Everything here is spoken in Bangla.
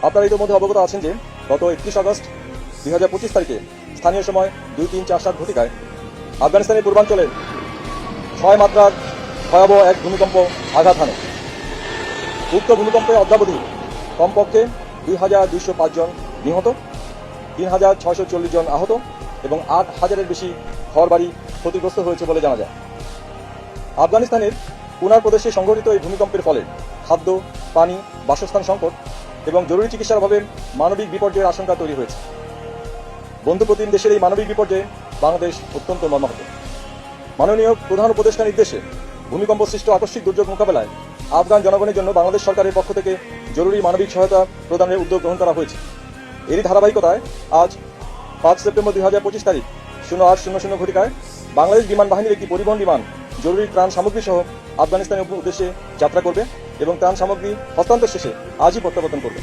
আপনারা ইতিমধ্যে অবগত আছেন যে গত 31 আগস্ট 2025 তারিখে স্থানীয় সময় 2-3-4-7 ঘটিকায় আফগানিস্তানের পূর্বাঞ্চলে 6 মাত্রার ভয়াবহ এক ভূমিকম্প আঘাত হানে। উক্ত ভূমিকম্পে অদ্যাবধি কমপক্ষে 2205 জন নিহত, 3640 জন আহত এবং 8000-এর বেশি ঘরবাড়ি ক্ষতিগ্রস্ত হয়েছে বলে জানা যায়। আফগানিস্তানের কুনার প্রদেশে সংঘটিত এই ভূমিকম্পের ফলে খাদ্য, পানি, বাসস্থান সংকট এবং জরুরি চিকিৎসার অভাবে মানবিক বিপর্যয়ের আশঙ্কা তৈরি হয়েছে। বন্ধুপ্রতিম দেশের এই মানবিক বিপর্যয়ে বাংলাদেশ অত্যন্ত মর্মাহত। মাননীয় প্রধান উপদেষ্টার নির্দেশে ভূমিকম্প সৃষ্ট আকস্মিক দুর্যোগ মোকাবেলায় আফগান জনগণের জন্য বাংলাদেশ সরকারের পক্ষ থেকে জরুরি মানবিক সহায়তা প্রদানের উদ্যোগ গ্রহণ করা হয়েছে। এরই ধারাবাহিকতায় আজ 5 সেপ্টেম্বর 2025 তারিখ 08:00 ঘটিকায় বাংলাদেশ বিমান বাহিনীর একটি পরিবহন বিমান জরুরি ত্রাণ সামগ্রী সহ আফগানিস্তানের উদ্দেশ্যে যাত্রা করবে এবং ত্রাণ সামগ্রী হস্তান্তর শেষে আজই প্রত্যাবর্তন করবে।